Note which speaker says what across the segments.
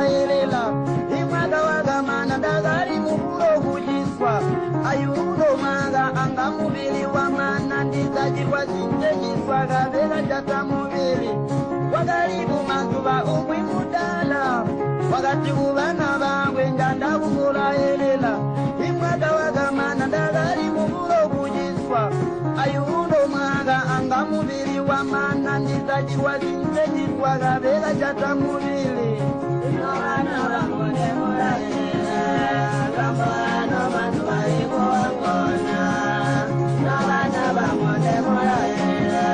Speaker 1: elela imwaga wagamana ndagari muburo kujiswa ayuno manga anga mubili wa mana ndizajirwa zinjejiswa gabela jata mubili wagalibu mazuba umwi mudala wakati kubana bangwe njanda bumula elela imwaga wagamana ndagari muburo kujiswa ayuno manga anga mubili wa mana ndizajirwa zinjejiswa gabela jata mubili Nobana bangone mula elela gambano mazuba ibo wangona Nobana bangone mula elela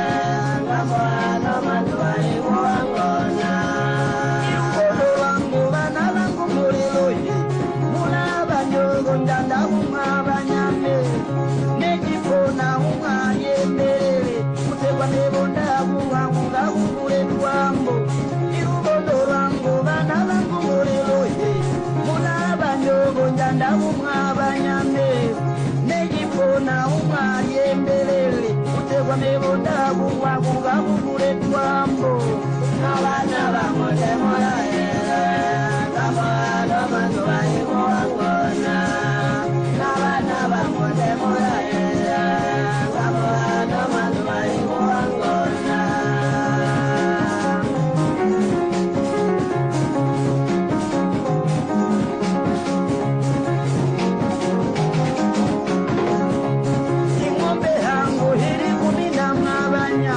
Speaker 1: gambano mazuba ibo wangona Iukodo wangu bana bangu muliloye mula banyogo ndanda umabanyame Nejipona umayembele kutekwa nebonda wangu gakukule tuwambo Iukodo wangu bana bangu muliloye mula banyogo ndanda umabanyame Nejipona umayembele kutekwa nebonda wangu gakukule tuwambo Nobana bangone mula elela gambano mazuba ibo wangona Nobana bangone mula elela gambano mazuba ibo wangona Ingombe hangu hiri kuminda mabanya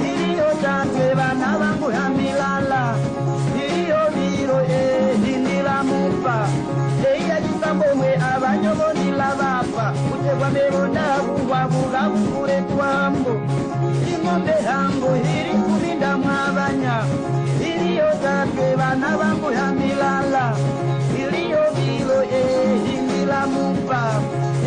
Speaker 1: Iriyo tatwe bana bangu hamilala Iriyo biro hindila mufa Eya jisambo mwe abanyogo nila bapa Kutegwa mebonda kuwabuga kukure twambo Ingombe hangu hiri kuminda mabanya Iriyo tatwe bana bangu hamilala Iriyo biro hindila mufa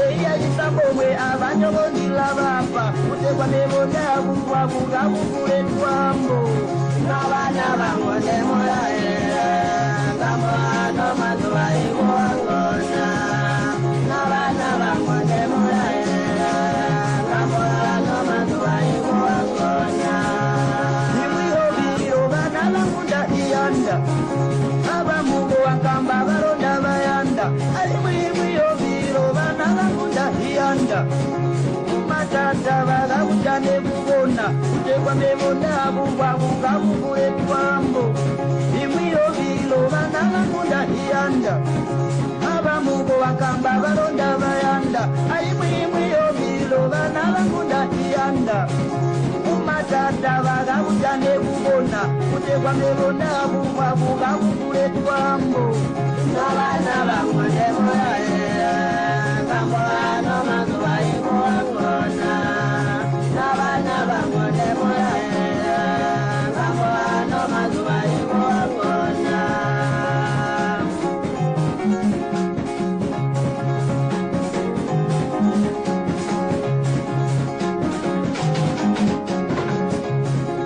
Speaker 1: Eya jisambo mwe abanyogo nila bapa Kutegwa mebonda kuwabuga kukure twambo Nobana bangone mula elela gambano mazuba ibo wangona Nobana bangone mula elela gambano mazuba ibo wangona Imwiho biro bana bangunda iyanda Abamugo wakamba baronda bayanda Imwiho biro bana bangunda iyanda Matata bagabutane bubona Kutekwa mebonda bubwabuga bukule twambo Imwiyo bilo bana bangunda iyanda Abamugo wakamba baronda bayanda Imwiyo bilo bana bangunda iyanda Matata bagabutane bubona Kutekwa mebonda bubwabuga bukule twambo Nobana bangone mula elela gambano mazuba ibo wangona Nobana bangone mula elela gambano mazuba ibo wangona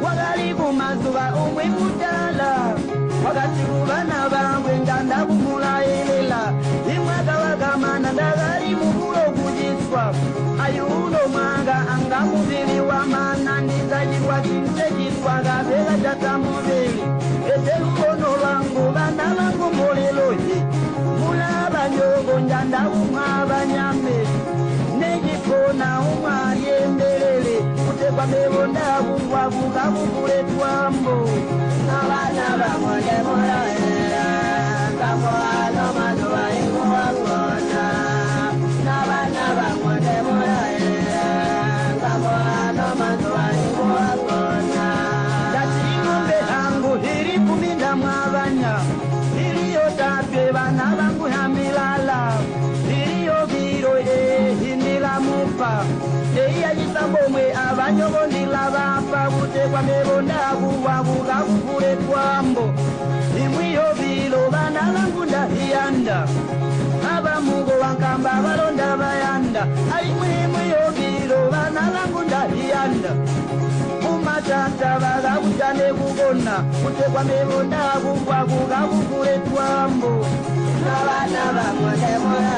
Speaker 1: Wagalibu mazuba umwe mudala Wakati kubana bangwe njanda bumula elela Imwaga wagamana ndagari muburo kujiswa Ayuno manga anga mubili wa mana Ndizajirwa kinjejiswa gabela jata mubili Ete lukono wangu bana bangu muliloye Mula banyogo njanda umabanyame Nejipona umayembelele Kutekwa mebonda bubwabuga bukule twambo Nobana bangone mula elela gambano mazuba ibo wangona Nobana bangone mula elela gambano mazuba ibo wangona Dati ingombe hangu hiri kuminda mwabanya Iriyo tatwe bana bangu hamilala Iriyo biro hindila mufa Eya jisambo mwe abanyogo nila bapa Kutekwa mebonda kuwabuga kukule twambo Imwiyo bilo bana bangunda iyanda Abamugo wakamba baronda bayanda Imwiyo bilo bana bangunda iyanda Umatata bagabutane bubona Kutekwa mebonda kuwabuga kukule twambo Nobana bangone mula